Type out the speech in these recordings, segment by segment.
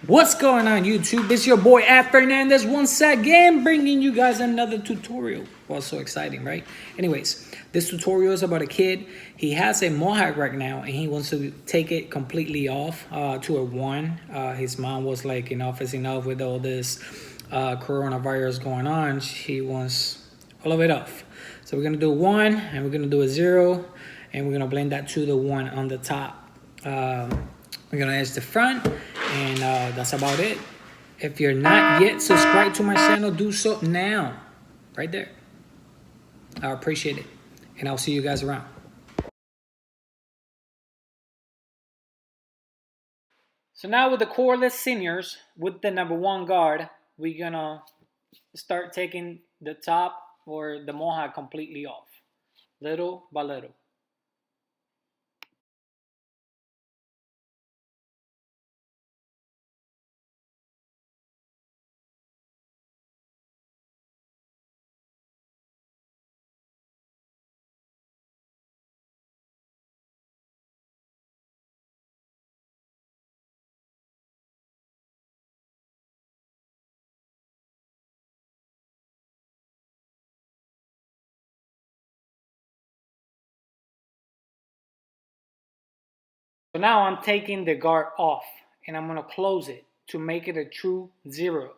What's going on YouTube? It's your boy Ad Fernandez once again bringing you guys another tutorial. Well, so exciting, right? Anyways, this tutorial is about a kid. He has a mohawk right now and he wants to take it completely off to a 1. His mom was like, enough is enough with all this coronavirus going on. She wants all of it off. So we're gonna do 1 and we're gonna do a 0 and we're gonna blend that to the 1 on the top. We're gonna edge the front and that's about it. If you're not yet subscribed to my channel, do so now, right there. I appreciate it, and I'll see you guys around. So now with the cordless seniors, with the number 1 guard, we're gonna start taking the top or the mohawk completely off, little by little. So now I'm taking the guard off and I'm gonna close it to make it a true 0.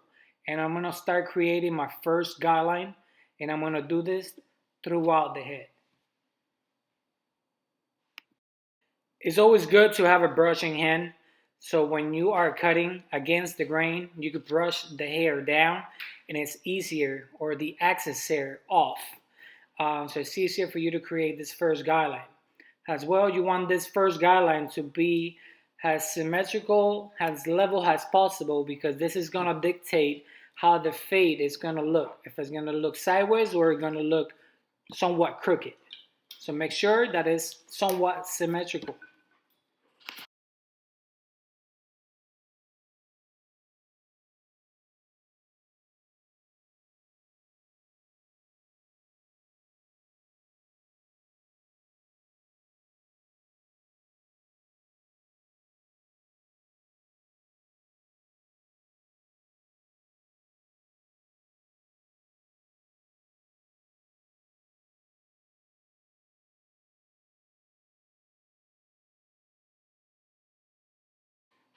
And I'm gonna start creating my first guideline, and I'm gonna do this throughout the head. It's always good to have a brushing hand, so when you are cutting against the grain, you could brush the hair down and it's easier, or the excess hair off. So it's easier for you to create this first guideline. As well, you want this first guideline to be as symmetrical, as level as possible, because this is gonna dictate how the fade is gonna look. If it's gonna look sideways or it's gonna look somewhat crooked. So make sure that it's somewhat symmetrical.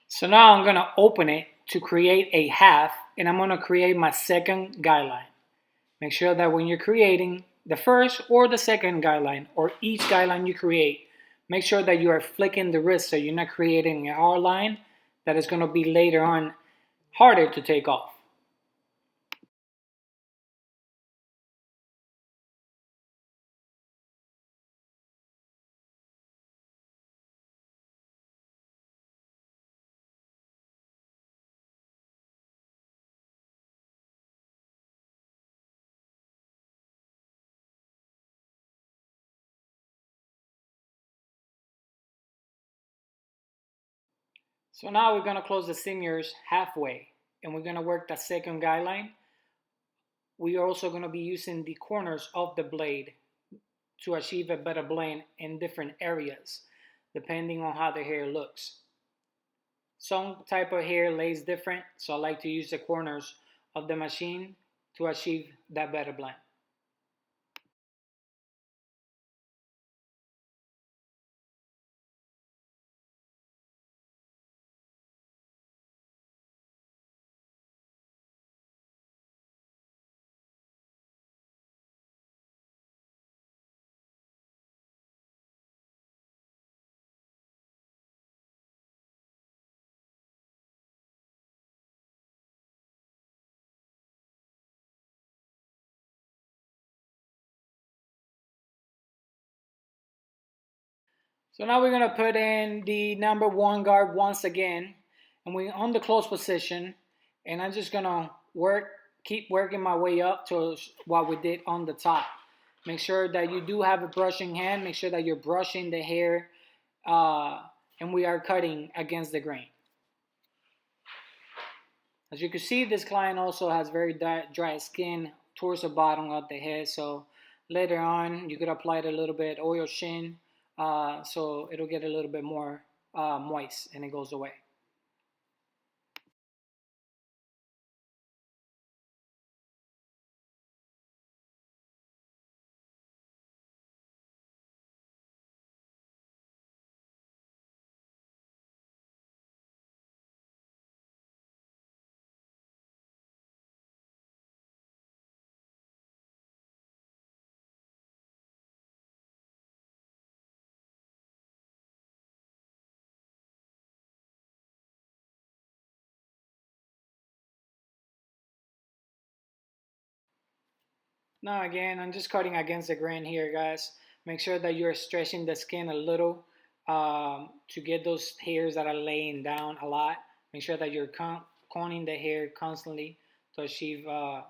So now I'm gonna open it to create a half, and I'm gonna create my second guideline. Make sure that when you're creating the first or the second guideline, or each guideline you create, make sure that you are flicking the wrist so you're not creating an R line that is gonna be later on harder to take off. So now we're gonna close the seniors halfway, and we're gonna work the second guideline. We are also gonna be using the corners of the blade to achieve a better blend in different areas, depending on how the hair looks. Some type of hair lays different, so I like to use the corners of the machine to achieve that better blend. So now we're gonna put in the number 1 guard once again, and we're on the close position, and I'm just gonna keep working my way up to what we did on the top. Make sure that you do have a brushing hand, make sure that you're brushing the hair, and we are cutting against the grain. As you can see, this client also has very dry skin towards the bottom of the head, so later on you could apply it a little bit oil sheen, so it'll get a little bit more moist and it goes away. Now again, I'm just cutting against the grain here, guys. Make sure that you're stretching the skin a little to get those hairs that are laying down a lot. Make sure that you're combing the hair constantly to achieve a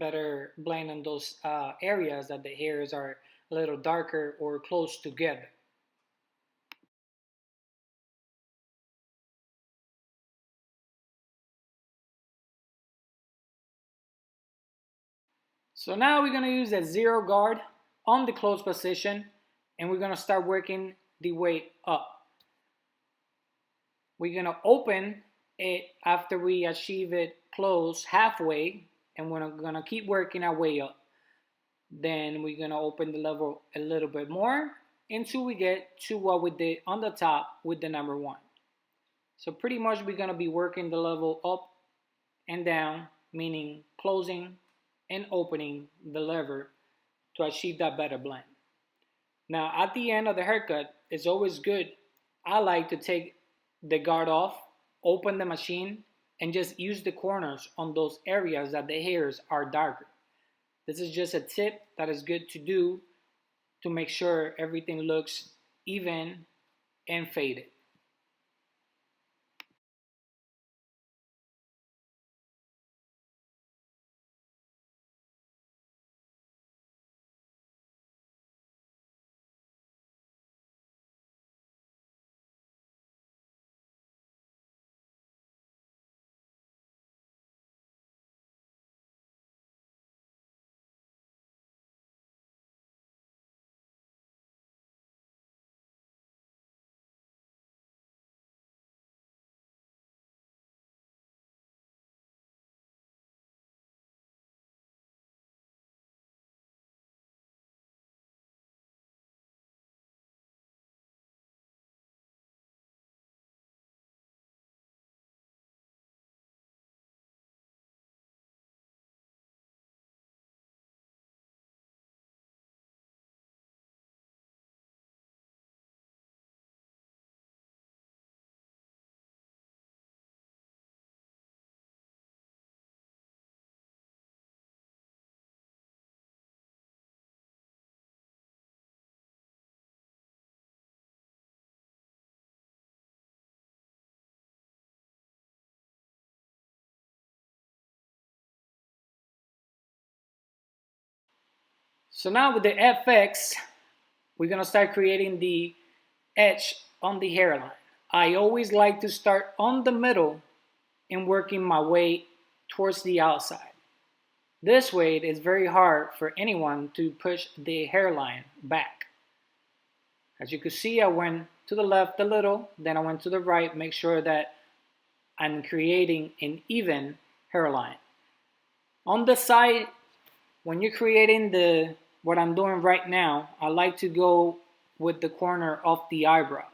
better blend on those areas that the hairs are a little darker or close together. So now we're going to use that zero guard on the close position, and we're going to start working the way up. We're going to open it after we achieve it close halfway, and we're going to keep working our way up. Then we're going to open the level a little bit more until we get to what we did on the top with the number 1. So pretty much we're going to be working the level up and down, meaning closing and opening the lever to achieve that better blend. Now at the end of the haircut, it's always good. I like to take the guard off, open the machine, and just use the corners on those areas that the hairs are darker. This is just a tip that is good to do to make sure everything looks even and faded. So now with the FX, we're going to start creating the edge on the hairline. I always like to start on the middle and working my way towards the outside. This way, it is very hard for anyone to push the hairline back. As you can see, I went to the left a little, then I went to the right, make sure that I'm creating an even hairline. On the side, when you're creating what I'm doing right now, I like to go with the corner of the eyebrow,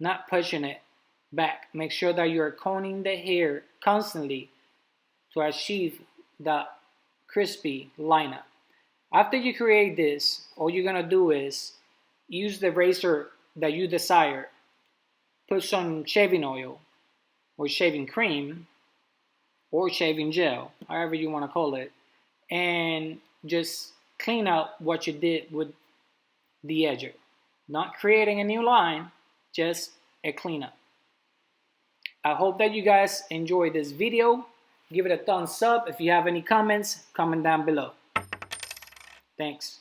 not pushing it back. Make sure that you're combing the hair constantly to achieve the crispy lineup. After you create this, all you're gonna do is use the razor that you desire, put some shaving oil or shaving cream or shaving gel, however you want to call it, and just clean out what you did with the edger. Not creating a new line, just a cleanup. I hope that you guys enjoyed this video. Give it a thumbs up. If you have any comments, comment down below. Thanks.